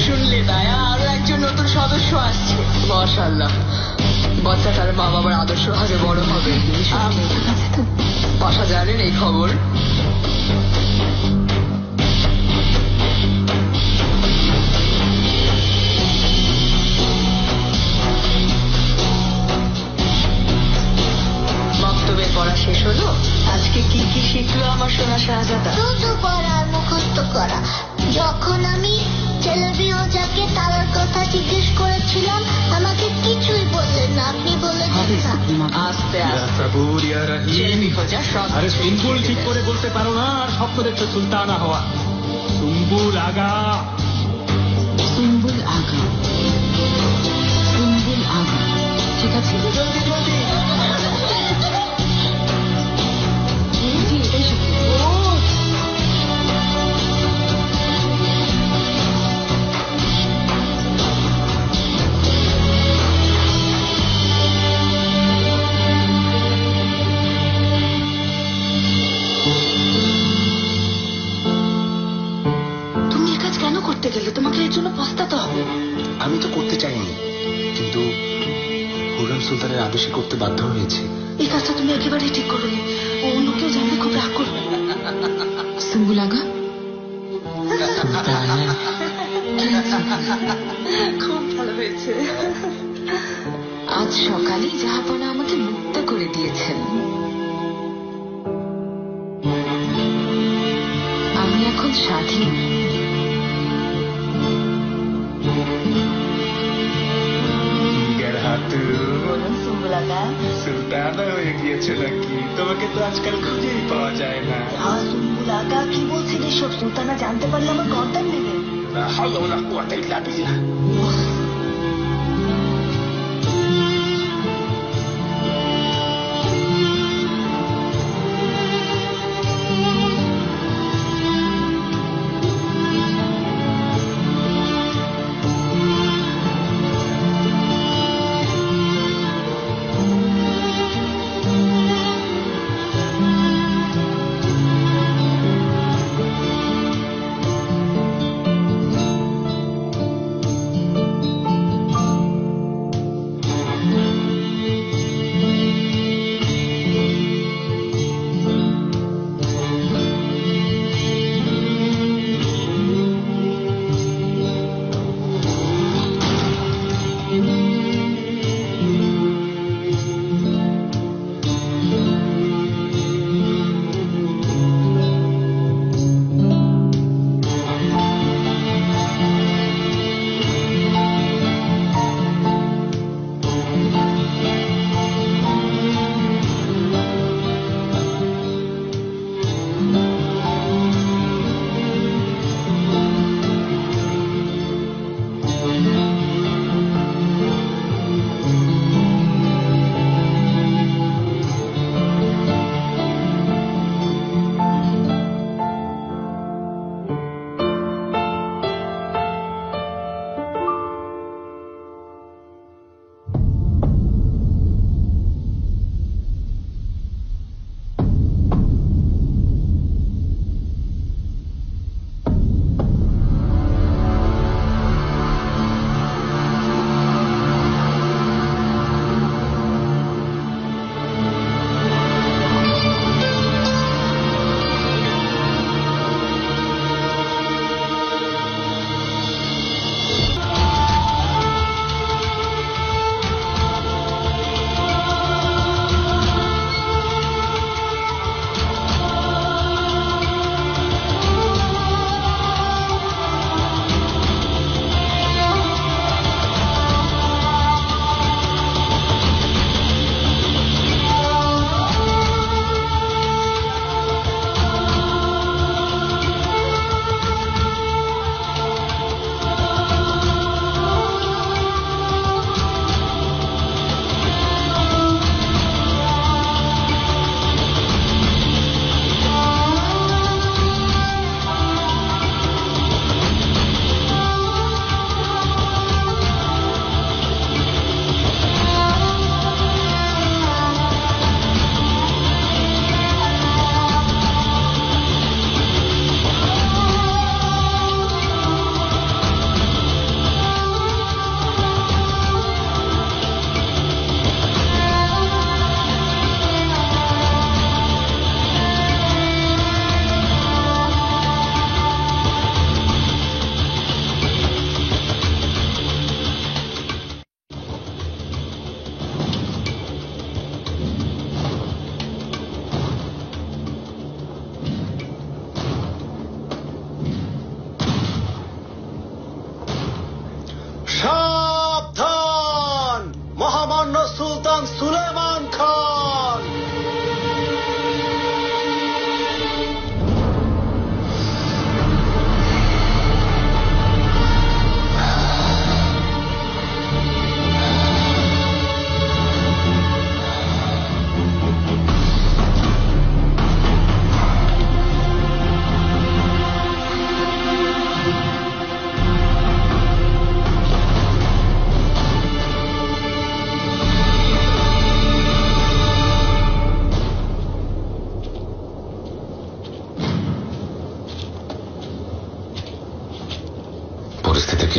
শুনলে দায়া, আরো একজন নতুন সদস্য আসছে। মাশাআল্লাহ। বাচ্চা তার মা বাবার আদর্শ হারে বড় হবে। বাসা জানেন এই খবর? বক্তব্যের পড়া শেষ হলো। আজকে কি কি শিখলো আমার সোনা শাহজাদা? শুধু পড়া আর মুখস্থ করা। যখন আমি ছেলেবি ওজাকে তারার কথা জিজ্ঞেস করেছিলাম আমাকে কিছুই বললেন না। আপনি বলেছেন না। আস্তে আস্তে ছেলেবি খোঁজা সব। আরে সুম্বুল ঠিক করে বলতে পারো না আর স্বপ্ন দেখছো সুলতানা হওয়া। সুম্বুল আগা, সুম্বুল আগা, সুম্বুল আগা। ঠিক আছে, জলদি জলদি। এটাই সত্যি। তুমি এ কাজ কেন করতে গেলে? তোমাকে এর জন্য পস্তাতে হবে। আমি তো করতে চাইনি, কিন্তু হুররেম সুলতানের আদেশে করতে বাধ্য হয়েছে। এই কাজটা তুমি একেবারেই ঠিক করোনি। অন্য কেউ জানলে খুব রাগ করবে। সুম্বুল আগা, খুব ভালো হয়েছে। আজ সকালেই জাহাপনা আমাকে মুক্ত করে দিয়েছেন। আমি এখন স্বাধীন। বলুন সুম্বুল আগা। সুলতানা হয়ে গিয়েছে নাকি? তোমাকে তো আজকাল খুঁজেই পাওয়া যায় না। সুম্বুল আগা কি বলছেন এসব? সুলতানা জানতে পারলে আমার গর্দান নেবে। লা হাওলা ওয়ালা কুওয়াতা ইল্লা বিল্লাহ।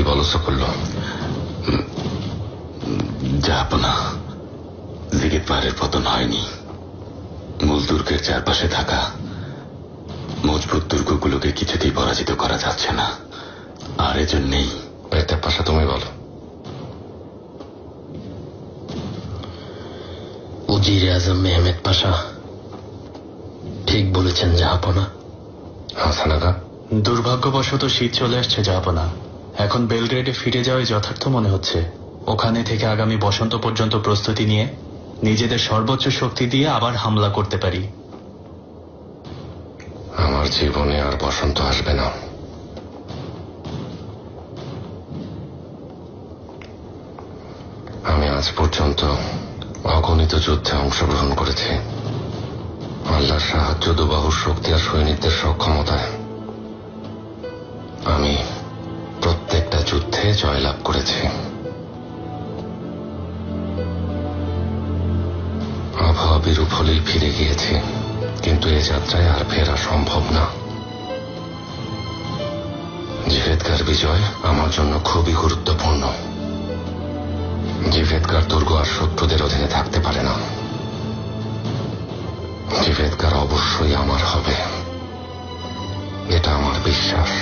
কি বলছো করলো? জাহাপনা, জিগিত পাহাড়ের পতন হয়নি। মূল দুর্গের চারপাশে থাকা মজবুত দুর্গগুলোকে কিছুতেই পরাজিত করা যাচ্ছে না, আর এজন্যেই। একটা পাশা তুমি বলো। উজির আজম মেহমেদ পাশা ঠিক বলেছেন জাহাপনা। হাসান আগা, দুর্ভাগ্যবশত শীত চলে আসছে জাহাপনা। এখন বেলগ্রেডে ফিরে যাওয়াই যথার্থ মনে হচ্ছে। ওখানে থেকে আগামী বসন্ত পর্যন্ত প্রস্তুতি নিয়ে নিজেদের সর্বোচ্চ শক্তি দিয়ে আবার হামলা করতে পারি। আমার জীবনে আর বসন্ত আসবে না। আমি আজ পর্যন্ত অগণিত যুদ্ধে অংশগ্রহণ করেছি। আল্লাহর সাহায্য, দুবাহুর শক্তি আর সৈনিকদের সক্ষমতায় আমি প্রত্যেকটা যুদ্ধে জয়লাভ করেছি। আবহাওয়া বিরূপ হলেই ফিরে গিয়েছি, কিন্তু এ যাত্রায় আর ফেরা সম্ভব না। জিভেদগার বিজয় আমার জন্য খুবই গুরুত্বপূর্ণ। জিভেদগার দুর্গ আর শত্রুদের অধীনে থাকতে পারে না। জিভেদগার অবশ্যই আমার হবে, এটা আমার বিশ্বাস।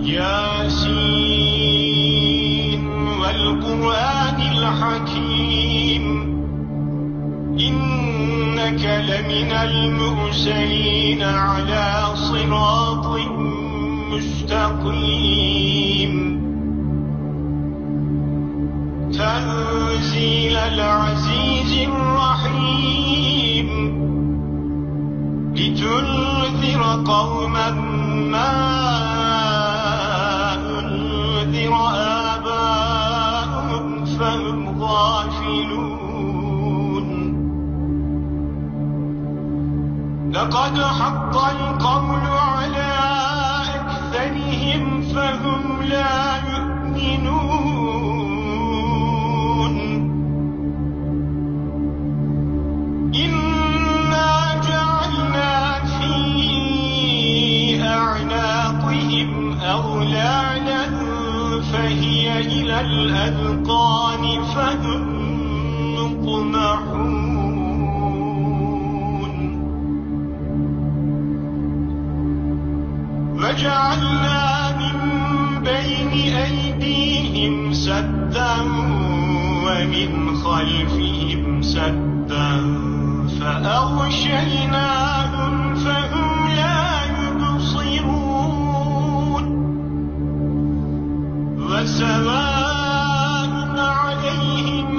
ياسين والقرآن الحكيم إنك لمن المرسلين على صراط مستقيم تنزيل العزيز الرحيم لتنذر قوما ما أنذر آباؤهم فهم غافلون لقد حق القول على أكثرهم فهم لا يؤمنون إنا جعلنا في أعناقهم أغلالا فهي إلى الأذقان فهم مقمحون وجعلنا من بين أيديهم سدا ومن خلفهم سدا فأغشيناهم فهم لا يبصرون وسواء عليهم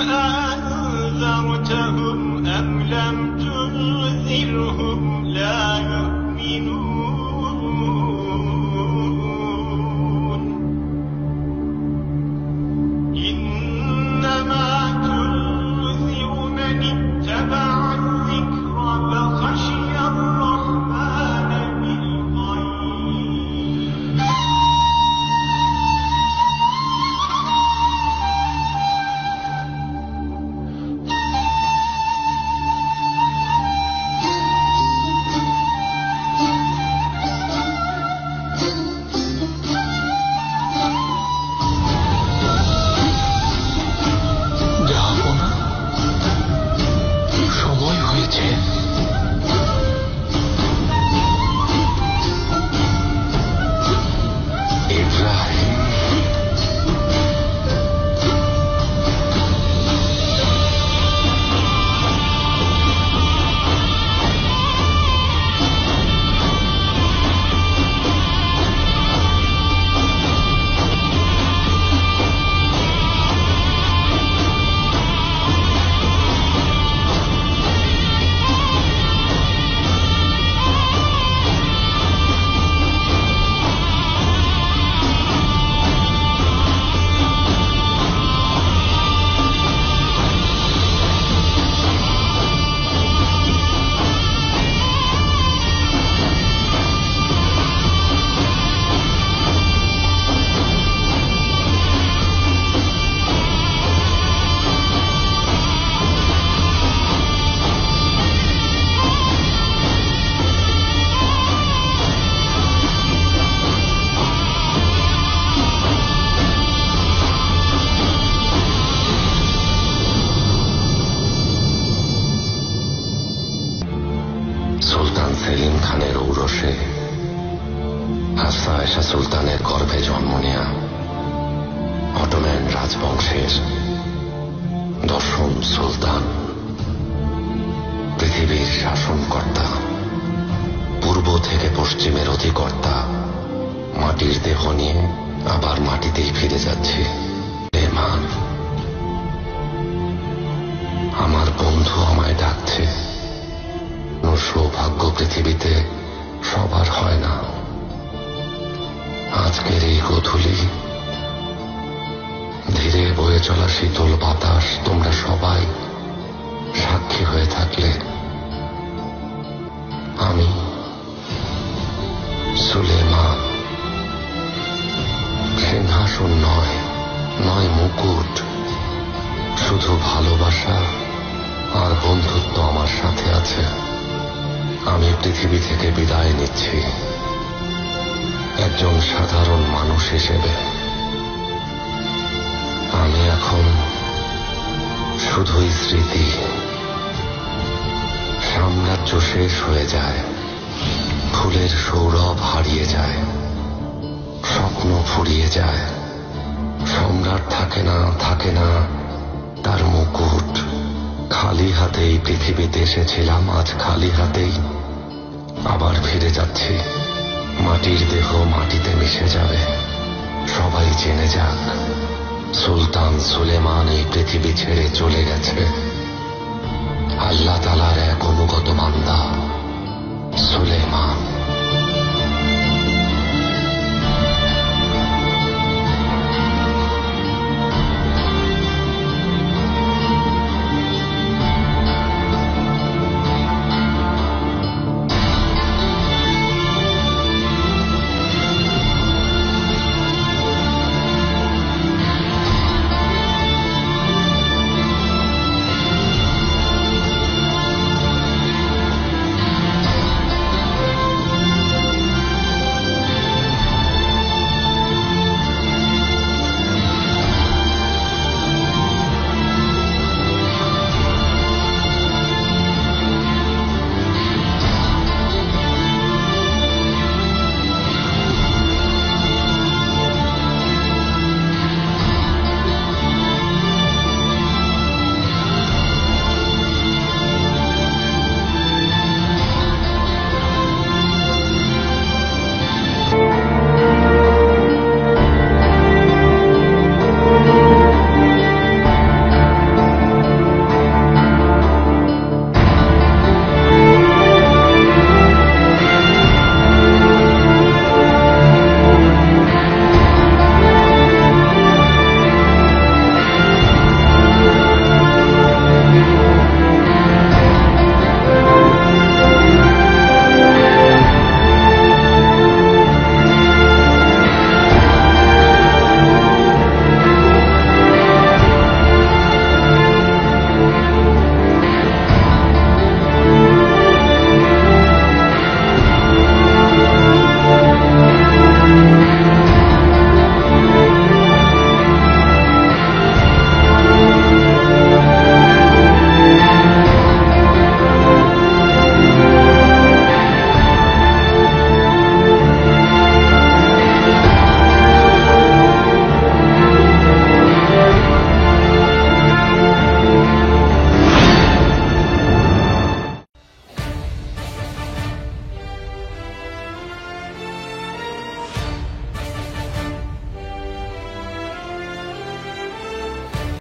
أنذرتهم أم لم تنذرهم لا يؤمنون إنما تنذر من اتبع الذكر وخشي الرحمن بالغيب যাবো না, সময় হয়েছে। ইব্রাহিম, সুলতান সেলিম খানের ঔরসে হাসা আয়েশা সুলতানের গর্ভে জন্ম নেয়া অটোম্যান রাজবংশের 10ম সুলতান, পৃথিবীর শাসনকর্তা, পূর্ব থেকে পশ্চিমের অধিকর্তা, মাটির দেহ নিয়ে আবার মাটিতেই ফিরে যাচ্ছি। সুলেমান, আমার বন্ধু আমায় ডাকছে। সৌভাগ্য পৃথিবীতে সবার হয় না। আজকের এই গোধূলি ধীরে বয়ে চলা শীতল বাতাস তোমরা সবাই সাক্ষী হয়ে থাকলে আমি সুলেমান সিংহাসন নয়, নয় মুকুট, শুধু ভালোবাসা আর বন্ধুত্ব আমার সাথে আছে। আমি পৃথিবী থেকে বিদায় নিচ্ছি একজন সাধারণ মানুষ হিসেবে। আমি এখন শুধুই স্মৃতি। সাম্রাজ্য শেষ হয়ে যায়, ফুলের সৌরভ হারিয়ে যায়, স্বপ্ন ফুরিয়ে যায়, সম্রাট থাকে না তার মুকুট। খালি হাতেই পৃথিবীতে এসেছিলাম, আজ খালি হাতেই আবার ফিরে যাচ্ছি। মাটির দেহ মাটিতে মিশে যাবে, সবাই জেনে যাক সুলতান সুলেমান এই পৃথিবী ছেড়ে চলে গেছে। আল্লাহ তাআলার এক অনুগত বান্দা সুলেমান।